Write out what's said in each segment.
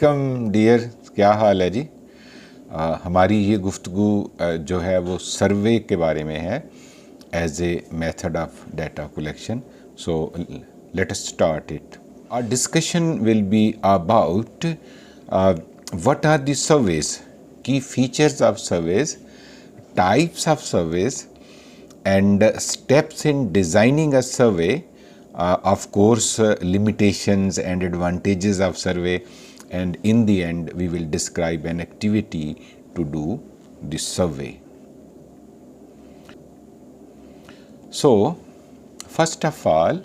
कम dear, क्या हाल है जी। हमारी ये गुफ्तगू जो है वो सर्वे के बारे में है as a method of data collection. So let us start it. Our discussion will be about what are the surveys, key features of surveys, types of surveys and steps in designing a survey, of course limitations and advantages of survey, and in the end we will describe an activity to do this survey. So first of all,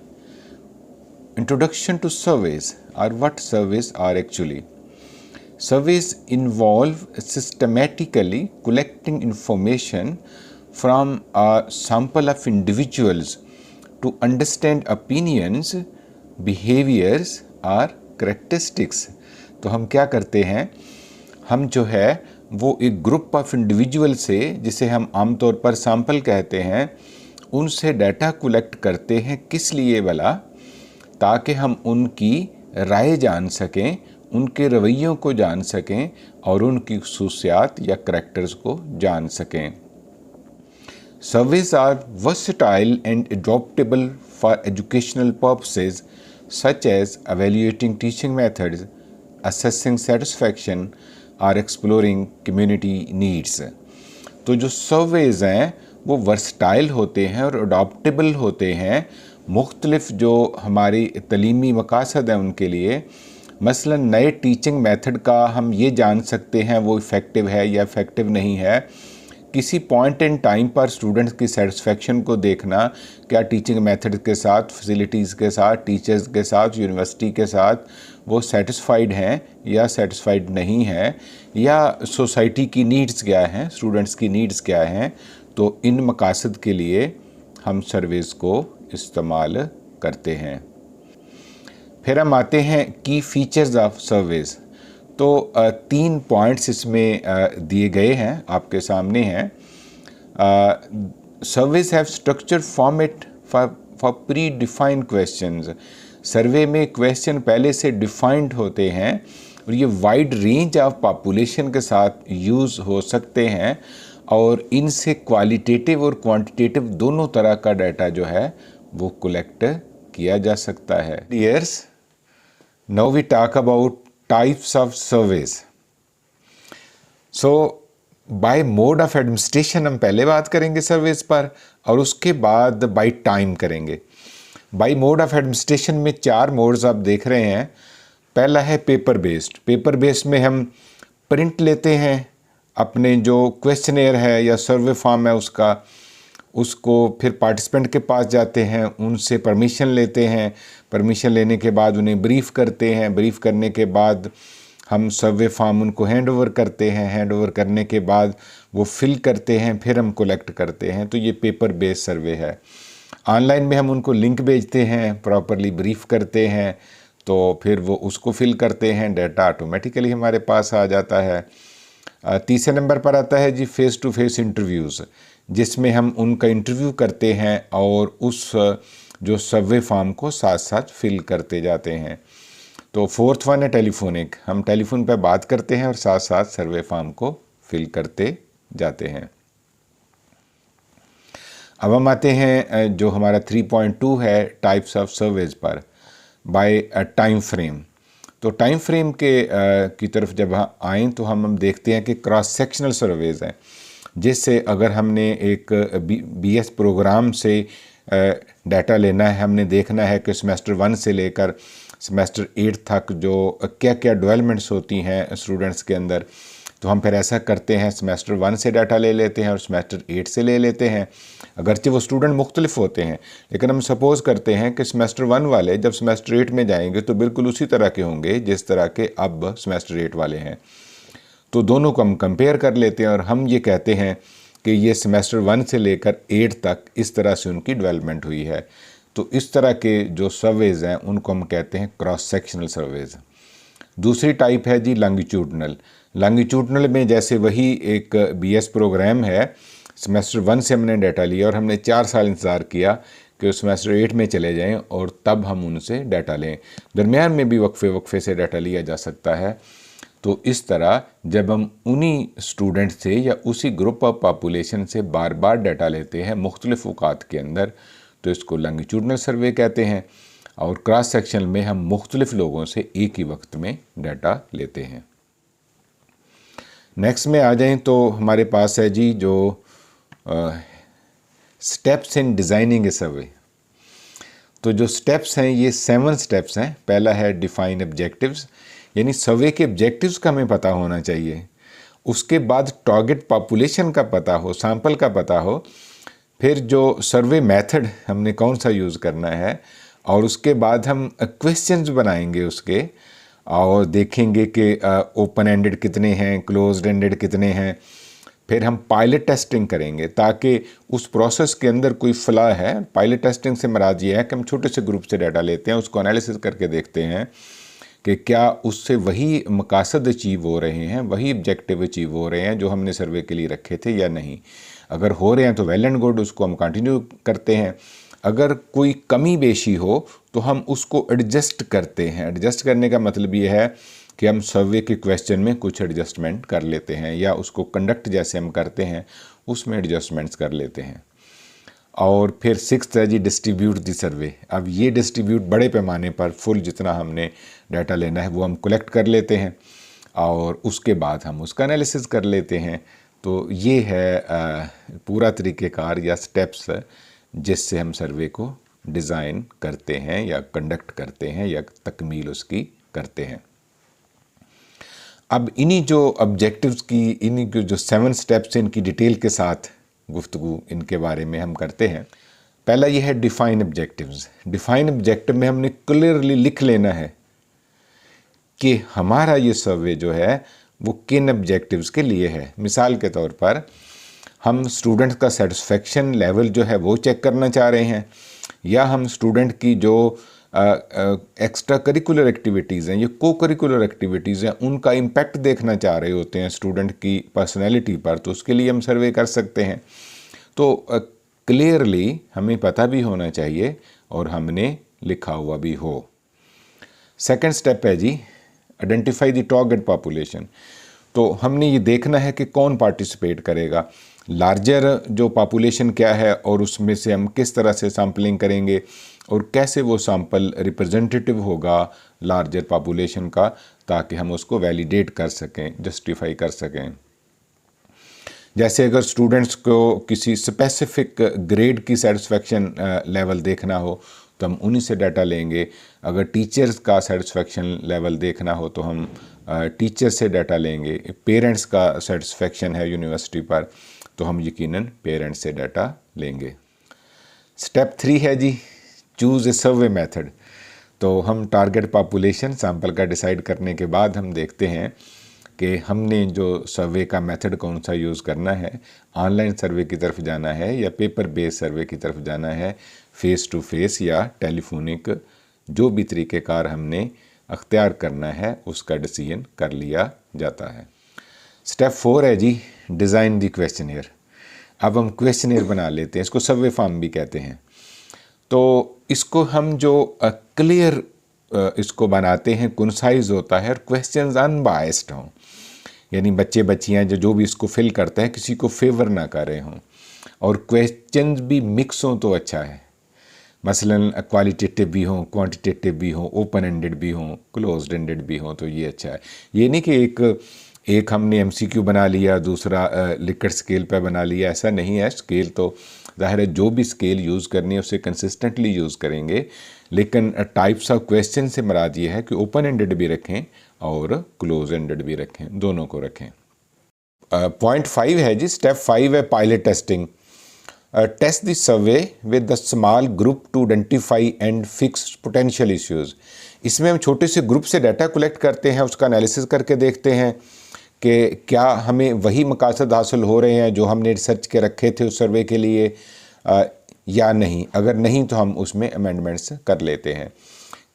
introduction to surveys, or what surveys are actually. Surveys involve systematically collecting information from a sample of individuals to understand opinions, behaviors or characteristics. तो हम क्या करते हैं, हम जो है वो एक ग्रुप ऑफ इंडिविजुअल से, जिसे हम आमतौर पर सैंपल कहते हैं, उनसे डाटा कलेक्ट करते हैं। किस लिए भला? ताकि हम उनकी राय जान सकें, उनके रवैयों को जान सकें और उनकी खसूसियात या करैक्टर्स को जान सकें। Surveys are versatile and adaptable for educational purposes such as evaluating teaching methods, assessing satisfaction or exploring community needs. तो जो सर्वेज हैं वो वर्सटाइल होते हैं और अडॉप्टेबल होते हैं मुख्तलिफ जो हमारी तलीमी मकासद हैं उनके लिए। मसलन नए टीचिंग मेथड का हम ये जान सकते हैं वो इफ़ेक्टिव है या इफ़ेक्टिव नहीं है। किसी पॉइंट इन टाइम पर स्टूडेंट्स की सेटिस्फेक्शन को देखना, क्या टीचिंग मेथड के साथ, फैसिलिटीज़ के साथ, टीचर्स के साथ, यूनिवर्सिटी के साथ वो सेटिस्फाइड हैं या सेटिस्फाइड नहीं हैं, या सोसाइटी की नीड्स क्या हैं, स्टूडेंट्स की नीड्स क्या हैं। तो इन मकासद के लिए हम सर्वेज़ को इस्तेमाल करते हैं। फिर हम आते हैं की फ़ीचर्स ऑफ सर्वेज़। तो 3 पॉइंट्स इसमें दिए गए हैं, आपके सामने हैं। Surveys have structure format for predefined questions. Survey में क्वेश्चन पहले से डिफाइंड होते हैं और ये वाइड रेंज ऑफ पॉपुलेशन के साथ यूज़ हो सकते हैं और इनसे क्वालिटेटिव और क्वांटिटेटिव दोनों तरह का डाटा जो है वो कलेक्ट किया जा सकता है। Dears, now we talk about types of surveys. So by mode of administration हम पहले बात करेंगे सर्वेज पर और उसके बाद बाय टाइम करेंगे। बाय मोड ऑफ एडमिनिस्ट्रेशन में 4 मोड्स आप देख रहे हैं। पहला है पेपर बेस्ड। पेपर बेस्ड में हम प्रिंट लेते हैं अपने जो क्वेश्चनेयर है या सर्वे फॉर्म है उसको फिर पार्टिसिपेंट के पास जाते हैं, उनसे परमिशन लेते हैं। परमिशन लेने के बाद उन्हें ब्रीफ़ करते हैं। ब्रीफ़ करने के बाद हम सर्वे फॉर्म उनको हैंड ओवर करते हैं। हैंड ओवर करने के बाद वो फिल करते हैं, फिर हम कलेक्ट करते हैं। तो ये पेपर बेस्ड सर्वे है। ऑनलाइन में हम उनको लिंक भेजते हैं, प्रॉपरली ब्रीफ़ करते हैं, तो फिर वो उसको फिल करते हैं, डाटा ऑटोमेटिकली हमारे पास आ जाता है। तीसरे नंबर पर आता है जी फेस टू फेस इंटरव्यूज़, जिसमें हम उनका इंटरव्यू करते हैं और उस जो सर्वे फॉर्म को साथ साथ फिल करते जाते हैं। तो 4th वन है टेलीफोनिक। हम टेलीफोन पर बात करते हैं और साथ साथ सर्वे फॉर्म को फिल करते जाते हैं। अब हम आते हैं जो हमारा 3.2 है टाइप्स ऑफ सर्वेज पर, बाय टाइम फ्रेम। तो टाइम फ्रेम की तरफ जब आएँ तो हम देखते हैं कि क्रॉस सेक्शनल सर्वेज हैं, जिससे अगर हमने एक BS प्रोग्राम से डाटा लेना है, हमने देखना है कि सेमेस्टर 1 से लेकर सेमेस्टर 8 तक जो क्या क्या डेवलपमेंट्स होती हैं स्टूडेंट्स के अंदर, तो हम फिर ऐसा करते हैं, सेमेस्टर 1 से डाटा ले लेते हैं और सेमेस्टर 8 से ले लेते हैं। अगरचे वो स्टूडेंट मुख्तलिफ होते हैं, लेकिन हम सपोज़ करते हैं कि सेमेस्टर 1 वाले जब सेमेस्टर 8 में जाएंगे तो बिल्कुल उसी तरह के होंगे जिस तरह के अब सेमेस्टर 8 वाले हैं। तो दोनों को हम कंपेयर कर लेते हैं और हम ये कहते हैं कि ये सेमेस्टर 1 से लेकर 8 तक इस तरह से उनकी डेवलपमेंट हुई है। तो इस तरह के जो सर्वेज़ हैं उनको हम कहते हैं क्रॉस सेक्शनल सर्वेज़। दूसरी टाइप है जी लॉन्गिट्यूडनल। लॉन्गिट्यूडनल में जैसे वही एक BS प्रोग्राम है, सेमेस्टर 1 से हमने डाटा लिया और हमने 4 साल इंतज़ार किया कि सेमेस्टर 8 में चले जाएं और तब हम उनसे डाटा लें। दरमियान में भी वक्फे से डाटा लिया जा सकता है। तो इस तरह जब हम उन्हीं स्टूडेंट से या उसी ग्रुप ऑफ पॉपुलेशन से बार बार डाटा लेते हैं मुख्तलिफ औकात के अंदर, तो इसको लॉन्गिट्यूडनल सर्वे कहते हैं। और क्रॉस सेक्शन में हम मुख्तलिफ लोगों से एक ही वक्त में डाटा लेते हैं। नेक्स्ट में आ जाएं तो हमारे पास है जी जो स्टेप्स इन डिज़ाइनिंग ए सर्वे। तो जो स्टेप्स हैं ये 7 स्टेप्स हैं। पहला है डिफाइन ऑब्जेक्टिव्स, यानी सर्वे के ऑब्जेक्टिव्स का हमें पता होना चाहिए। उसके बाद टारगेट पॉपुलेशन का पता हो, सैंपल का पता हो। फिर जो सर्वे मेथड हमने कौन सा यूज़ करना है, और उसके बाद हम क्वेश्चंस बनाएंगे उसके, और देखेंगे कि ओपन एंडेड कितने हैं, क्लोज्ड एंडेड कितने हैं। फिर हम पायलट टेस्टिंग करेंगे ताकि उस प्रोसेस के अंदर कोई फ्लॉ है। पायलट टेस्टिंग से मराद ये है कि हम छोटे से ग्रुप से डाटा लेते हैं, उसको एनालिसिस करके देखते हैं कि क्या उससे वही मकासद अचीव हो रहे हैं, वही ऑब्जेक्टिव अचीव हो रहे हैं जो हमने सर्वे के लिए रखे थे या नहीं। अगर हो रहे हैं तो वेल एंड गुड, उसको हम कंटिन्यू करते हैं। अगर कोई कमी बेशी हो तो हम उसको एडजस्ट करते हैं। एडजस्ट करने का मतलब ये है कि हम सर्वे के क्वेश्चन में कुछ एडजस्टमेंट कर लेते हैं, या उसको कंडक्ट जैसे हम करते हैं उसमें एडजस्टमेंट्स कर लेते हैं। और फिर 6th है जी डिस्ट्रीब्यूट दी सर्वे। अब ये डिस्ट्रीब्यूट बड़े पैमाने पर फुल जितना हमने डाटा लेना है वो हम कलेक्ट कर लेते हैं, और उसके बाद हम उसका एनालिसिस कर लेते हैं। तो ये है पूरा तरीक़ेकार या स्टेप्स जिससे हम सर्वे को डिज़ाइन करते हैं या कंडक्ट करते हैं या तकमील उसकी करते हैं। अब इन्हीं जो ऑब्जेक्टिव्स की, इन्हीं के जो 7 स्टेप्स हैं, इनकी डिटेल के साथ गुफ्तगू इनके बारे में हम करते हैं। पहला ये है डिफ़ाइन ऑब्जेक्टिव्स। डिफ़ाइन ऑब्जेक्टिव में हमने क्लियरली लिख लेना है कि हमारा ये सर्वे जो है वो किन ऑब्जेक्टिव्स के लिए है। मिसाल के तौर पर हम स्टूडेंट का सेटिस्फेक्शन लेवल जो है वो चेक करना चाह रहे हैं, या हम स्टूडेंट की जो एक्स्ट्रा करिकुलर एक्टिविटीज़ हैं या को करिकुलर एक्टिविटीज़ हैं उनका इम्पैक्ट देखना चाह रहे होते हैं स्टूडेंट की पर्सनैलिटी पर, तो उसके लिए हम सर्वे कर सकते हैं। तो क्लियरली हमें पता भी होना चाहिए और हमने लिखा हुआ भी हो। सेकंड स्टेप है जी आइडेंटिफाई द टारगेट पॉपुलेशन। तो हमने ये देखना है कि कौन पार्टिसिपेट करेगा, लार्जर जो पॉपुलेशन क्या है, और उसमें से हम किस तरह से सैम्पलिंग करेंगे और कैसे वो सैंपल रिप्रेजेंटेटिव होगा लार्जर पॉपुलेशन का, ताकि हम उसको वैलिडेट कर सकें, जस्टिफाई कर सकें। जैसे अगर स्टूडेंट्स को किसी स्पेसिफिक ग्रेड की सेटिस्फेक्शन लेवल देखना हो तो हम उन्हीं से डाटा लेंगे। अगर टीचर्स का सेटिस्फेक्शन लेवल देखना हो तो हम टीचर से डाटा लेंगे। पेरेंट्स का सेटिस्फेक्शन है यूनिवर्सिटी पर तो हम यकीनन पेरेंट्स से डाटा लेंगे। स्टेप 3 है जी चूज़ ए सर्वे मेथड। तो हम टारगेट पॉपुलेशन सैंपल का डिसाइड करने के बाद हम देखते हैं कि हमने जो सर्वे का मेथड कौन सा यूज़ करना है, ऑनलाइन सर्वे की तरफ जाना है या पेपर बेस्ड सर्वे की तरफ जाना है, फ़ेस टू फेस या टेलीफोनिक, जो भी तरीक़ेकार हमने अख्तियार करना है उसका डिसीजन कर लिया जाता है। स्टेप 4 है जी डिज़ाइन दी क्वेश्चनियर। अब हम क्वेश्चनियर बना लेते हैं, इसको सर्वे फॉर्म भी कहते हैं। तो इसको हम जो क्लियर इसको बनाते हैं, कंसाइज होता है और क्वेश्चंस अनबायस्ड हों, यानी बच्चे बच्चियां जो भी इसको फिल करते हैं किसी को फेवर ना कर रहे हों, और क्वेश्चंस भी मिक्स हों तो अच्छा है। मसलन क्वालिटेटिव भी हों, क्वांटिटेटिव भी हों, ओपन एंडेड भी हों, क्लोज्ड एंडेड भी हों, तो ये अच्छा है। ये नहीं कि एक हमने MCQ बना लिया, दूसरा लिकट स्केल पर बना लिया, ऐसा नहीं है। स्केल तो ज़ाहिर है जो भी स्केल यूज़ करनी है उसे कंसिस्टेंटली यूज़ करेंगे, लेकिन टाइप्स ऑफ क्वेश्चन से मुराद ये है कि ओपन एंडेड भी रखें और क्लोज एंडेड भी रखें, दोनों को रखें। पॉइंट 5 है जी, स्टेप 5 है pilot testing. Test the survey with the small group to identify and fix potential issues. इसमें हम छोटे से ग्रुप से डाटा कलेक्ट करते हैं, उसका एनालिसिस करके देखते हैं कि क्या हमें वही मकासद हासिल हो रहे हैं जो हमने रिसर्च के रखे थे उस सर्वे के लिए या नहीं। अगर नहीं तो हम उसमें अमेंडमेंट्स कर लेते हैं।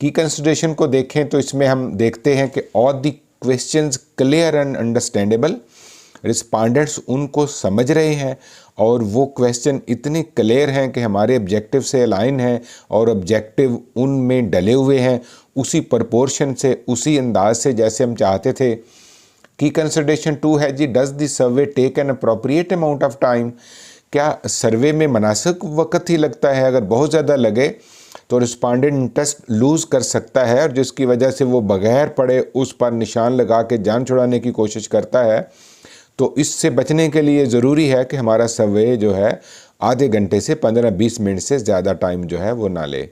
की कंसिडरेशन को देखें तो इसमें हम देखते हैं कि all the questions clear and understandable, respondents उनको समझ रहे हैं और वो क्वेश्चन इतने क्लियर हैं कि हमारे ऑब्जेक्टिव से अलाइन हैं और ऑब्जेक्टिव उनमें डले हुए हैं उसी प्रपोर्शन से, उसी अंदाज से जैसे हम चाहते थे। की कंसिडरेशन 2 है जी, does the survey take an appropriate amount of time, क्या सर्वे में मुनासिब वक्त ही लगता है? अगर बहुत ज़्यादा लगे तो रिस्पांडेंट इंटरेस्ट लूज़ कर सकता है और जिसकी वजह से वो बगैर पढ़े उस पर निशान लगा के जान छुड़ाने की कोशिश करता है। तो इससे बचने के लिए ज़रूरी है कि हमारा सर्वे जो है आधे घंटे से 15-20 मिनट से ज़्यादा टाइम जो है वो ना ले।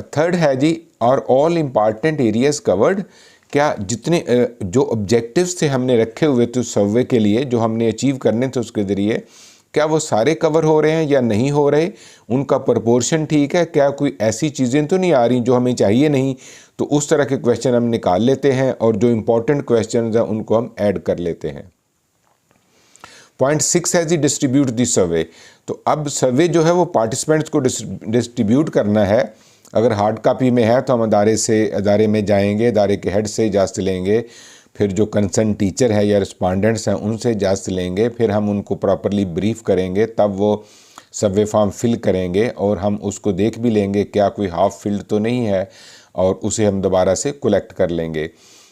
थर्ड है जी, और ऑल इम्पॉर्टेंट एरियाज़ कवर्ड, क्या जितने जो ऑब्जेक्टिव्स थे हमने रखे हुए थे सर्वे के लिए, जो हमने अचीव करने थे उसके ज़रिए, क्या वो सारे कवर हो रहे हैं या नहीं हो रहे, उनका प्रपोर्शन ठीक है, क्या कोई ऐसी चीज़ें तो नहीं आ रही जो हमें चाहिए नहीं। तो उस तरह के क्वेश्चन हम निकाल लेते हैं और जो इम्पोर्टेंट क्वेश्चन हैं उनको हम ऐड कर लेते हैं। पॉइंट 6 है जी, डिस्ट्रीब्यूट दी सर्वे। तो अब सर्वे जो है वो पार्टिसिपेंट्स को डिस्ट्रीब्यूट करना है। अगर हार्ड कापी में है तो हम अदारे में जाएंगे, अदारे के हेड से इजाज़त लेंगे, फिर जो कंसर्न टीचर है या रिस्पांडेंट्स हैं उनसे इजाज़त लेंगे, फिर हम उनको प्रॉपरली ब्रीफ करेंगे, तब वो सर्वे फॉर्म फिल करेंगे और हम उसको देख भी लेंगे क्या कोई हाफ फिल्ड तो नहीं है और उसे हम दोबारा से कलेक्ट कर लेंगे।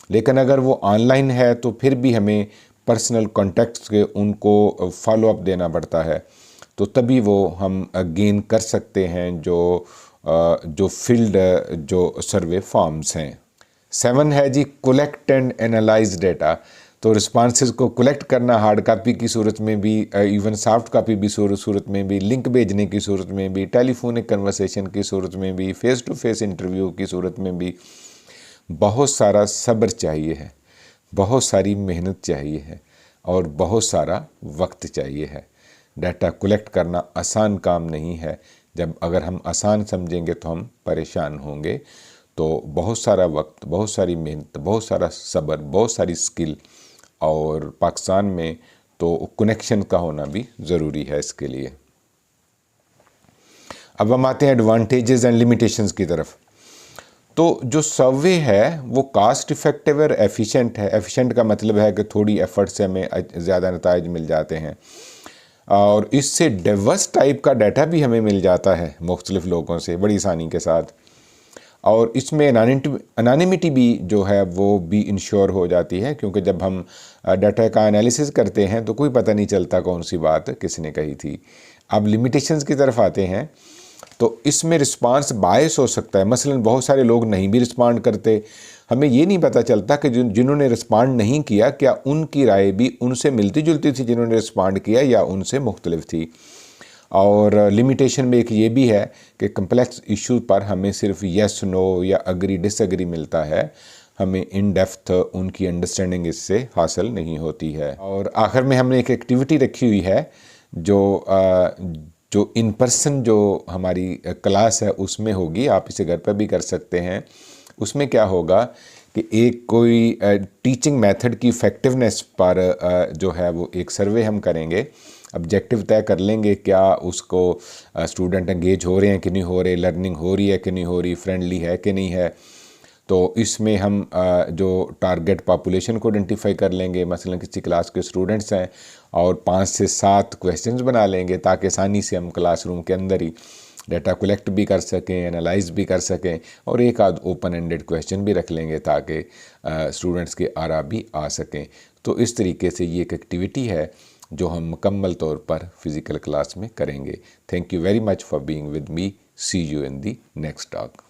लेकिन अगर वो ऑनलाइन है तो फिर भी हमें पर्सनल कॉन्टेक्ट्स के उनको फॉलोअप देना पड़ता है, तो तभी वो हम गेन कर सकते हैं जो फील्ड जो सर्वे फॉर्म्स हैं। 7 है जी, कलेक्ट एंड एनालाइज डेटा। तो रिस्पांसेस को कलेक्ट करना हार्ड कापी की सूरत में भी, इवन सॉफ्ट कापी भी सूरत में भी, लिंक भेजने की सूरत में भी, टेलीफोनिक कन्वर्सेशन की सूरत में भी, फेस टू फेस इंटरव्यू की सूरत में भी बहुत सारा सब्र चाहिए है, बहुत सारी मेहनत चाहिए है और बहुत सारा वक्त चाहिए है। डाटा कलेक्ट करना आसान काम नहीं है। अगर हम आसान समझेंगे तो हम परेशान होंगे। तो बहुत सारा वक्त, बहुत सारी मेहनत, बहुत सारा सब्र, बहुत सारी स्किल, और पाकिस्तान में तो कनेक्शन का होना भी ज़रूरी है इसके लिए। अब हम आते हैं एडवांटेजेस एंड लिमिटेशंस की तरफ। तो जो सर्वे है वो कास्ट इफ़ेक्टिव और एफिशिएंट है। एफिशिएंट का मतलब है कि थोड़ी एफर्ट से हमें ज़्यादा नताइज मिल जाते हैं और इससे डाइवर्स टाइप का डाटा भी हमें मिल जाता है मुख्तलिफ लोगों से बड़ी आसानी के साथ, और इसमें अनोनिमिटी भी जो है वो भी इंश्योर हो जाती है, क्योंकि जब हम डाटा का एनालिसिस करते हैं तो कोई पता नहीं चलता कौन सी बात किसने कही थी। अब लिमिटेशंस की तरफ आते हैं तो इसमें रिस्पांस बायस हो सकता है। मसलन बहुत सारे लोग नहीं भी रिस्पांड करते, हमें ये नहीं पता चलता कि जिन्होंने रिस्पांड नहीं किया क्या उनकी राय भी उनसे मिलती जुलती थी जिन्होंने रिस्पांड किया या उनसे मुख्तलिफ थी। और लिमिटेशन में एक ये भी है कि कम्प्लेक्स इशू पर हमें सिर्फ येस नो या अग्री डिसएग्री मिलता है, हमें इन डेप्थ उनकी अंडरस्टैंडिंग इससे हासिल नहीं होती है। और आखिर में हमने एक एक्टिविटी रखी हुई है जो इन पर्सन जो हमारी क्लास है उसमें होगी, आप इसे घर पर भी कर सकते हैं। उसमें क्या होगा कि एक कोई टीचिंग मेथड की इफ़ेक्टिवनेस पर जो है वो एक सर्वे हम करेंगे, ऑब्जेक्टिव तय कर लेंगे क्या उसको स्टूडेंट एंगेज हो रहे हैं कि नहीं हो रहे, लर्निंग हो रही है कि नहीं हो रही, फ्रेंडली है कि नहीं है। तो इसमें हम जो टारगेट पॉपुलेशन को आइडेंटिफाई कर लेंगे, मसलन किसी क्लास के स्टूडेंट्स हैं और 5 से 7 क्वेश्चंस बना लेंगे ताकि आसानी से हम क्लासरूम के अंदर ही डाटा कलेक्ट भी कर सकें, एनालाइज भी कर सकें, और एक आध ओपन एंडेड क्वेश्चन भी रख लेंगे ताकि स्टूडेंट्स के आरा भी आ सकें। तो इस तरीके से ये एक एक्टिविटी है जो हम मुकम्मल तौर पर फिज़िकल क्लास में करेंगे। Thank you very much for being with me. See you in the next talk.